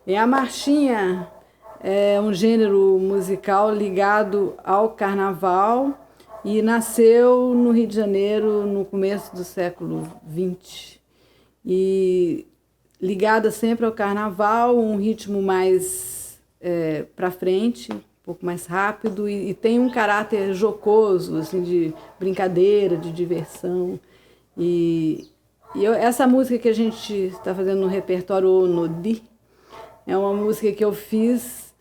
E a marchinha é um gênero musical ligado ao carnaval e nasceu no Rio de Janeiro no começo do século XX. E ligada sempre ao carnaval, um ritmo mais para frente, um pouco mais rápido, e tem um caráter jocoso, assim, de brincadeira, de diversão. Essa música que a gente está fazendo no repertório Onodi é uma música que eu fiz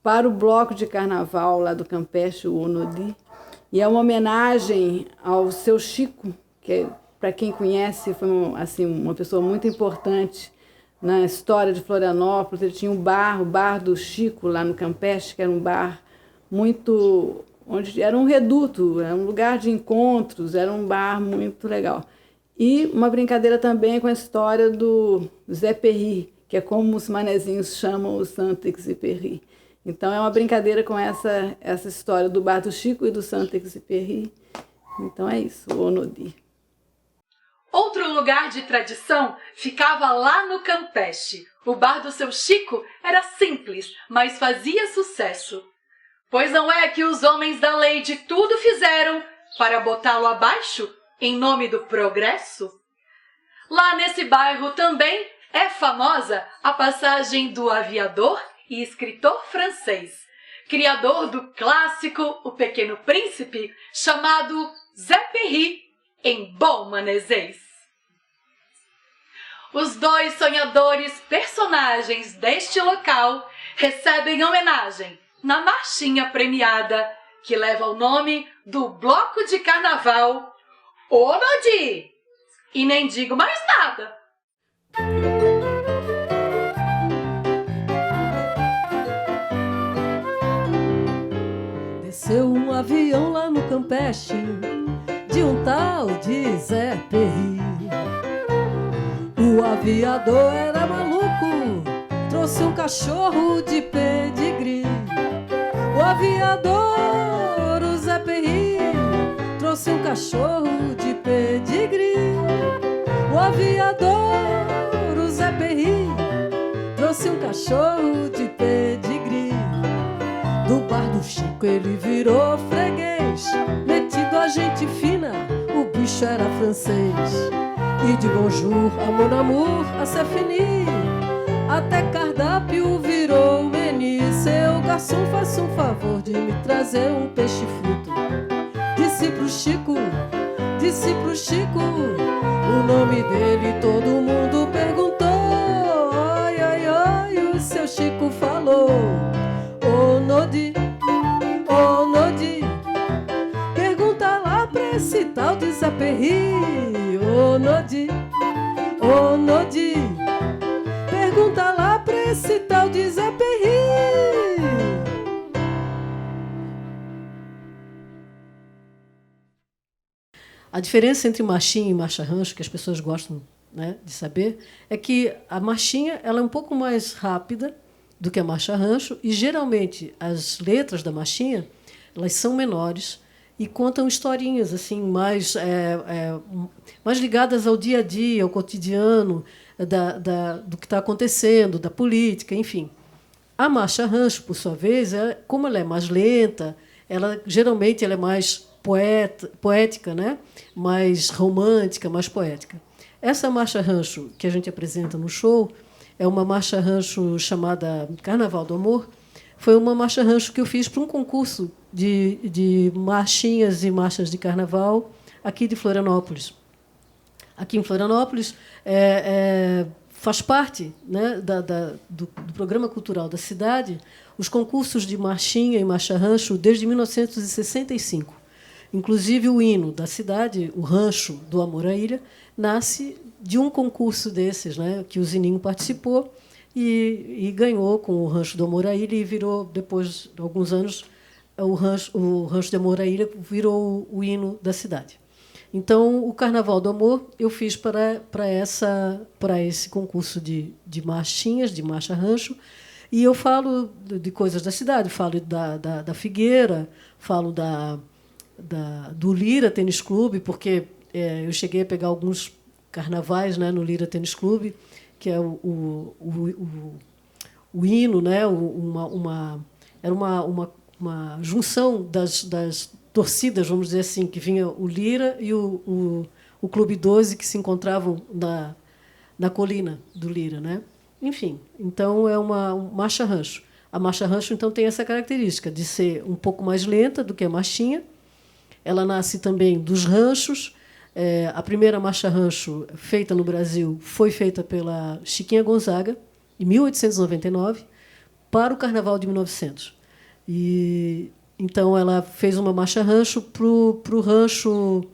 para o bloco de carnaval lá do Campeche, o Onodi, e é uma homenagem ao seu Chico, que, para quem conhece, foi assim, uma pessoa muito importante na história de Florianópolis. Ele tinha o bar do Chico, lá no Campeche, que era um bar muito... onde era um reduto, era um lugar de encontros, era um bar muito legal. E uma brincadeira também com a história do Zé Perri, que é como os manezinhos chamam o Saint-Exupéry. Então é uma brincadeira com essa história do bar do Chico e do Saint-Exupéry. Então é isso, o Onodi. Outro lugar de tradição ficava lá no Campeche. O bar do seu Chico era simples, mas fazia sucesso. Pois não é que os homens da lei de tudo fizeram para botá-lo abaixo em nome do progresso? Lá nesse bairro também é famosa a passagem do aviador e escritor francês, criador do clássico O Pequeno Príncipe, chamado Zé Perri, em bom manezês. Os dois sonhadores personagens deste local recebem homenagem na marchinha premiada que leva o nome do bloco de carnaval Onodi. E nem digo mais nada. Desceu um avião lá no Campeche de um tal de Zé Perri. O aviador era maluco, trouxe um cachorro de pedigree. O aviador, o Zé Perri, trouxe um cachorro de pedigree. O aviador, o Zé Perri, trouxe um cachorro de pedigree. Do bar do Chico ele virou freguês, metido a gente fina, o bicho era francês. E de bonjour, a mon amour, a c'est fini, até cardápio virou menu. Seu garçom, faça um favor de me trazer um peixe frito. Disse pro Chico, o nome dele todo mundo perguntou. Oi, oi, oi, o seu Chico falou Onodi, Onodi. Pergunta lá pra esse tal de Zé Perri. Onodi, Onodi. Pergunta lá pra esse tal de Zé Perri. A diferença entre marchinha e marcha-rancho, que as pessoas gostam, né, de saber, é que a marchinha ela é um pouco mais rápida do que a marcha-rancho e, geralmente, as letras da marchinha elas são menores e contam historinhas assim mais ligadas ao dia a dia, ao cotidiano, do que está acontecendo, da política, enfim. A marcha-rancho, por sua vez, como ela é mais lenta, geralmente ela é mais poética, né? Mais romântica, mais poética. Essa marcha-rancho que a gente apresenta no show é uma marcha-rancho chamada Carnaval do Amor. Foi uma marcha-rancho que eu fiz para um concurso de marchinhas e marchas de carnaval aqui de Florianópolis. Aqui em Florianópolis faz parte, né, do programa cultural da cidade os concursos de marchinha e marcha-rancho desde 1965. Inclusive, o hino da cidade, o Rancho do Amor à Ilha, nasce de um concurso desses, né, que o Zininho participou e ganhou com o Rancho do Amor à Ilha e virou, depois de alguns anos, o Rancho do Amor à Ilha virou o hino da cidade. Então, o Carnaval do Amor eu fiz para esse concurso de marchinhas, de marcha-rancho, e eu falo de coisas da cidade, falo da Figueira, falo do Lira Tênis Clube, porque eu cheguei a pegar alguns carnavais, né, no Lira Tênis Clube, que é o hino, né? Era uma junção das torcidas, vamos dizer assim, que vinha o Lira e o Clube 12, que se encontravam na colina do Lira, né? Enfim, então é uma marcha-rancho. A marcha-rancho, então, tem essa característica de ser um pouco mais lenta do que a marchinha. Ela nasce também dos ranchos. A primeira marcha-rancho feita no Brasil foi feita pela Chiquinha Gonzaga, em 1899, para o Carnaval de 1900. Então, ela fez uma marcha-rancho para o rancho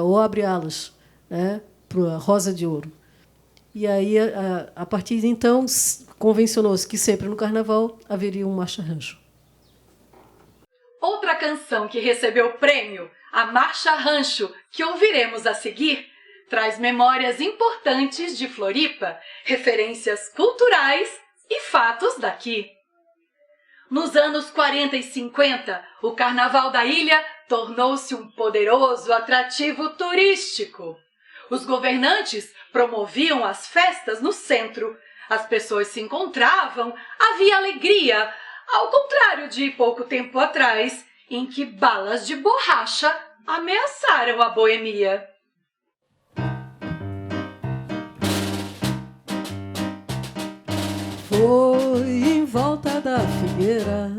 O Abre Alas, né, para a Rosa de Ouro. E aí, a partir de então, convencionou-se que sempre no Carnaval haveria um marcha-rancho. Outra canção que recebeu o prêmio, a Marcha Rancho, que ouviremos a seguir, traz memórias importantes de Floripa, referências culturais e fatos daqui. Nos anos 40 e 50, o Carnaval da ilha tornou-se um poderoso atrativo turístico. Os governantes promoviam as festas no centro. As pessoas se encontravam, havia alegria, ao contrário de pouco tempo atrás, em que balas de borracha ameaçaram a boemia. Foi em volta da figueira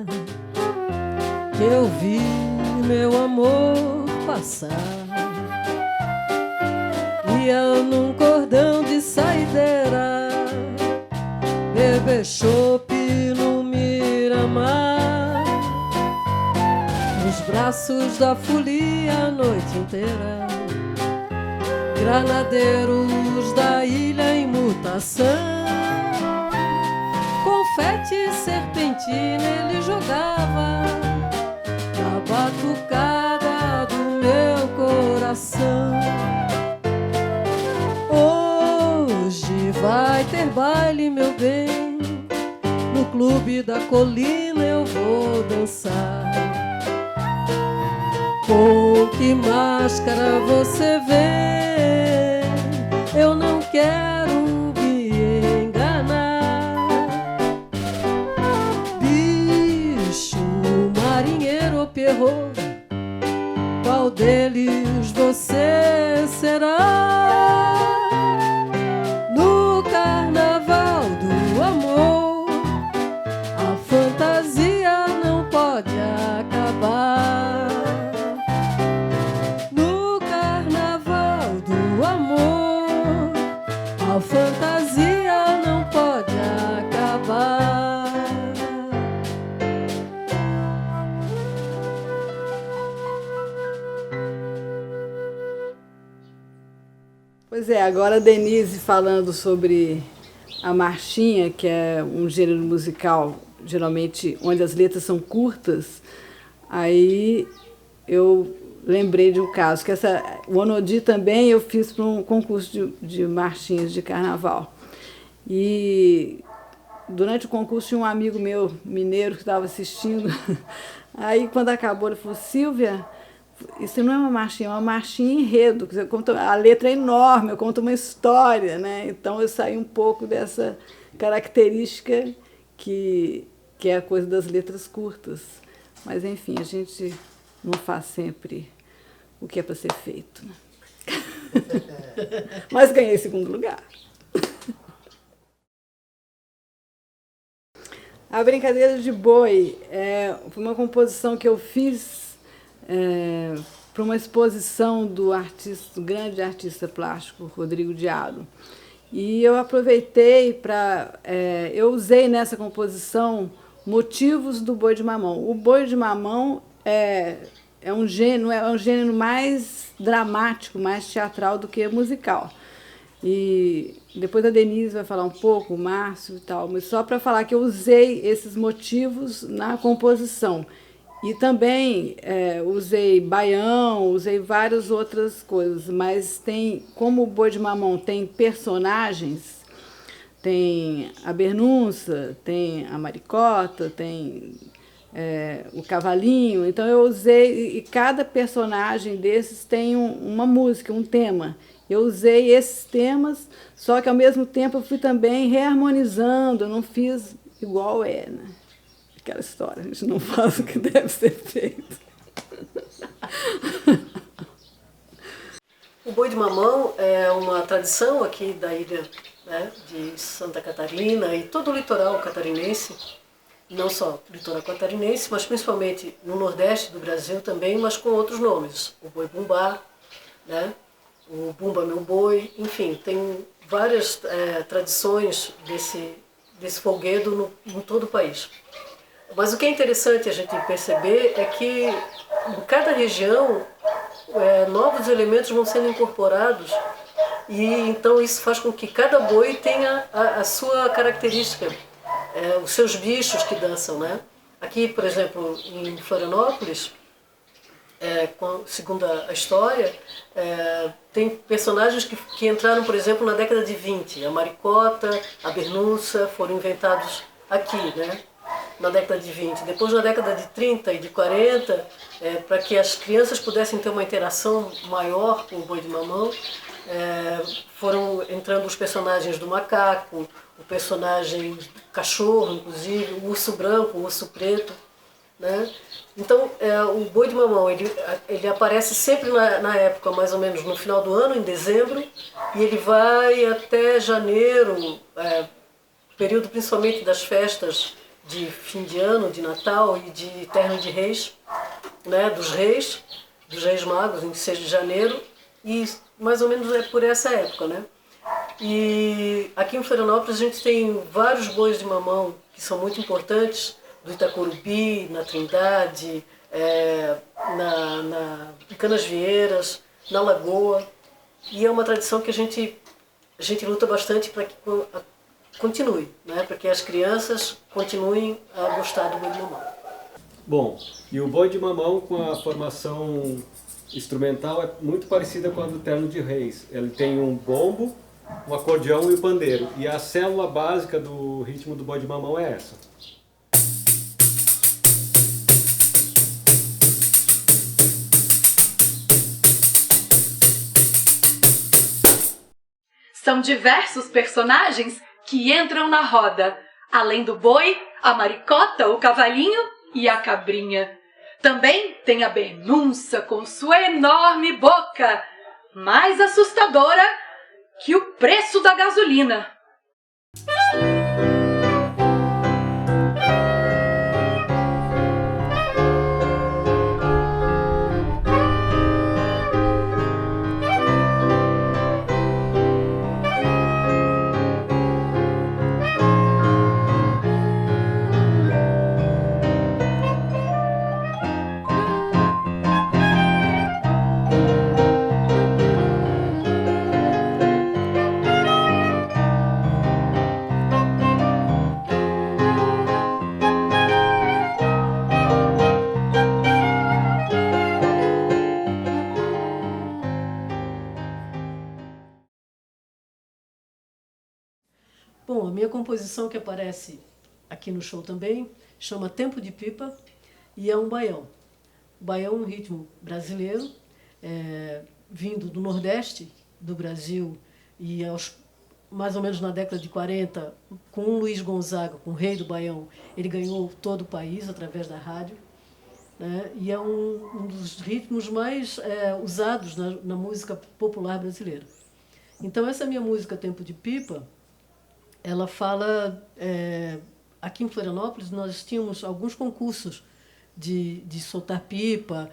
que eu vi meu amor passar. Ia num cordão de saideira, beber chope no Miramar, nos braços da folia a noite inteira, granadeiros da ilha em mutação, confete serpentina ele jogava na batucada do meu coração. Hoje vai ter baile, meu bem, no clube da colina eu vou dançar. Com que máscara você vem? Eu não quero me enganar. Bicho, marinheiro ou pierrot, qual deles você será? No carnaval do amor, a fantasia não pode acabar. No carnaval do amor, a fantasia não pode acabar. Pois é, agora a Denise falando sobre a marchinha, que é um gênero musical, geralmente, onde as letras são curtas, aí eu lembrei de um caso, que o Onodi também eu fiz para um concurso de marchinhas de carnaval. E durante o concurso tinha um amigo meu, mineiro, que estava assistindo. Aí, quando acabou, ele falou: Silvia, isso não é uma marchinha enredo. A letra é enorme, eu conto uma história, né? Então, eu saí um pouco dessa característica que é a coisa das letras curtas. Mas, enfim, a gente não faz sempre o que é para ser feito, né? Mas ganhei segundo lugar. A Brincadeira de Boi foi uma composição que eu fiz para uma exposição do grande artista plástico Rodrigo Diado. E eu aproveitei para... eu usei nessa composição motivos do boi de mamão. O boi de mamão é um gênero mais dramático, mais teatral do que musical. E depois a Denise vai falar um pouco, o Márcio e tal, mas só para falar que eu usei esses motivos na composição. E também usei baião, usei várias outras coisas, mas como o boi de mamão tem personagens, tem a Bernunça, tem a Maricota, tem o Cavalinho, então eu usei, e cada personagem desses tem uma música, um tema. Eu usei esses temas, só que ao mesmo tempo eu fui também reharmonizando, eu não fiz igual é, né? Aquela história, a gente não faz o que deve ser feito. O boi de mamão é uma tradição aqui da ilha, né, de Santa Catarina e todo o litoral catarinense, não só o litoral catarinense, mas principalmente no Nordeste do Brasil também, mas com outros nomes. O boi bumbá, né, o bumba meu boi, enfim, tem várias tradições desse folguedo em todo o país. Mas o que é interessante a gente perceber é que em cada região novos elementos vão sendo incorporados e então isso faz com que cada boi tenha a sua característica, os seus bichos que dançam, né? Aqui, por exemplo, em Florianópolis, segundo a história, tem personagens que entraram, por exemplo, na década de 20. A maricota, a bernunça foram inventados aqui, né? Na década de 20. Depois, na década de 30 e de 40, para que as crianças pudessem ter uma interação maior com o boi de mamão, foram entrando os personagens do macaco, o personagem do cachorro, inclusive, o urso branco, o urso preto, né? Então, o boi de mamão ele aparece sempre na época, mais ou menos no final do ano, em dezembro, e ele vai até janeiro, período principalmente das festas de fim de ano, de Natal e de Terno de Reis, né, dos Reis Magos, em 6 de janeiro, e mais ou menos é por essa época, né? E aqui em Florianópolis a gente tem vários bois de mamão que são muito importantes, do Itacorubi, na Trindade, em Canasvieiras, na Lagoa, e é uma tradição que a gente luta bastante para que continue, né? Para que as crianças continuem a gostar do boi de mamão. Bom, e o boi de mamão com a formação instrumental é muito parecida com a do Terno de Reis. Ele tem um bombo, um acordeão e o pandeiro. E a célula básica do ritmo do boi de mamão é essa. São diversos personagens que entram na roda, além do boi, a maricota, o cavalinho e a cabrinha. Também tem a bernunça com sua enorme boca, mais assustadora que o preço da gasolina. Bom, a minha composição que aparece aqui no show também chama Tempo de Pipa e é um baião. O baião é um ritmo brasileiro, vindo do Nordeste do Brasil e mais ou menos na década de 40, com o Luiz Gonzaga, com o rei do baião, ele ganhou todo o país através da rádio, né? E é um dos ritmos mais usados na música popular brasileira. Então essa minha música Tempo de Pipa, ela fala, aqui em Florianópolis nós tínhamos alguns concursos de soltar pipa,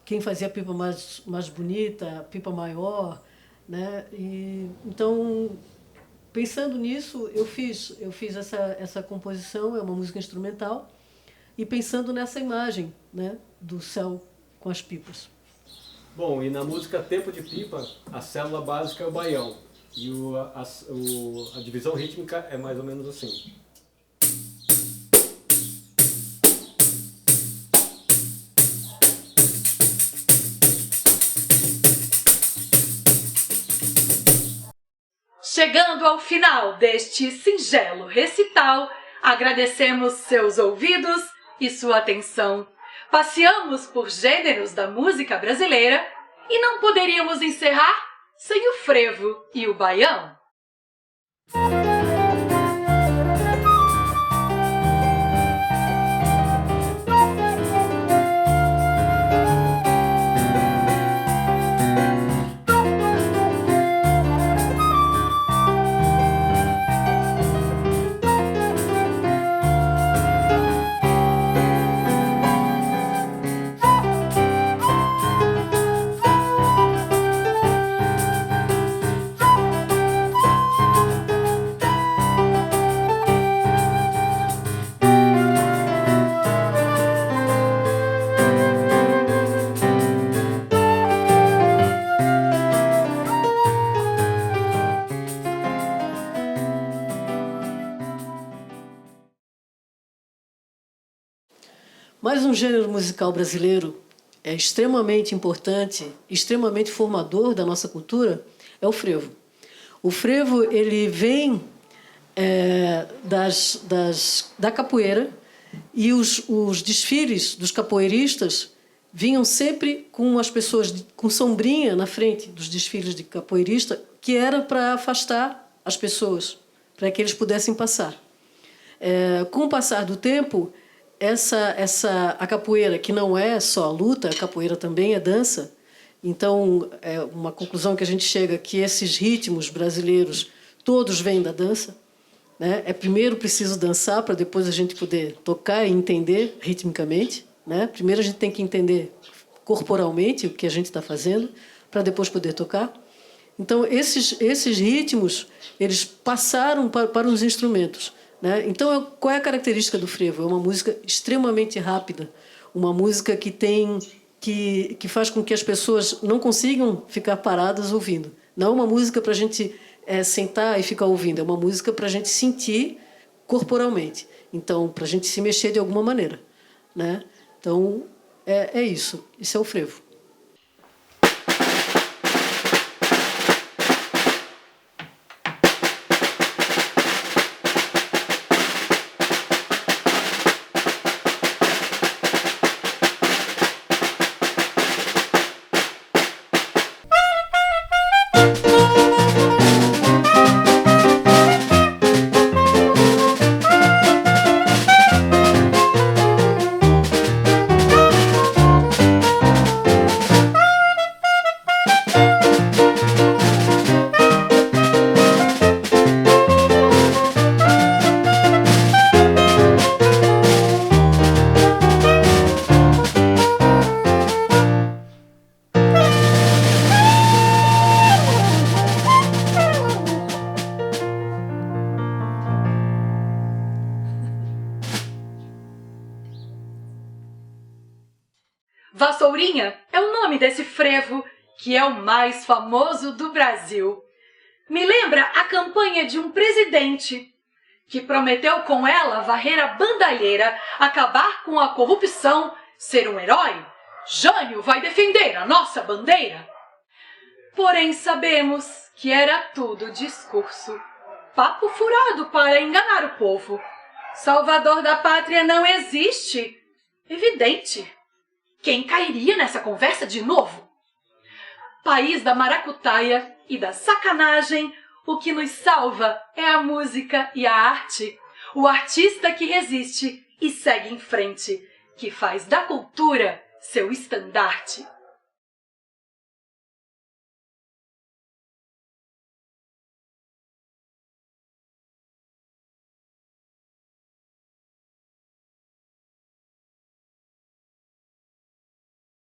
quem fazia a pipa mais bonita, a pipa maior, né? E, então, pensando nisso, eu fiz essa composição, é uma música instrumental, e pensando nessa imagem, né, do céu com as pipas. Bom, e na música Tempo de Pipa, a célula básica é o baião. E a divisão rítmica é mais ou menos assim. Chegando ao final deste singelo recital, agradecemos seus ouvidos e sua atenção. Passeamos por gêneros da música brasileira e não poderíamos encerrar sem o frevo e o baião. Mais um gênero musical brasileiro é extremamente importante, extremamente formador da nossa cultura, é o frevo. O frevo ele vem da capoeira, e os desfiles dos capoeiristas vinham sempre com as pessoas com sombrinha na frente dos desfiles de capoeirista, que era para afastar as pessoas, para que eles pudessem passar. Com o passar do tempo, a capoeira, que não é só luta, a capoeira também é dança. Então, é uma conclusão que a gente chega que esses ritmos brasileiros todos vêm da dança, né? Primeiro preciso dançar para depois a gente poder tocar e entender ritmicamente, né? Primeiro a gente tem que entender corporalmente o que a gente está fazendo para depois poder tocar. Então, esses ritmos eles passaram para os instrumentos. Né? Então, qual é a característica do frevo? É uma música extremamente rápida, uma música que faz com que as pessoas não consigam ficar paradas ouvindo. Não é uma música para a gente sentar e ficar ouvindo, é uma música para a gente sentir corporalmente, então, para a gente se mexer de alguma maneira. Né? Então, é isso. Isso é o frevo. Vassourinha é o nome desse frevo, que é o mais famoso do Brasil. Me lembra a campanha de um presidente que prometeu com ela varrer a bandalheira, acabar com a corrupção, ser um herói. Jânio vai defender a nossa bandeira. Porém, sabemos que era tudo discurso, papo furado para enganar o povo. Salvador da pátria não existe. Evidente. Quem cairia nessa conversa de novo? País da maracutaia e da sacanagem, o que nos salva é a música e a arte. O artista que resiste e segue em frente, que faz da cultura seu estandarte.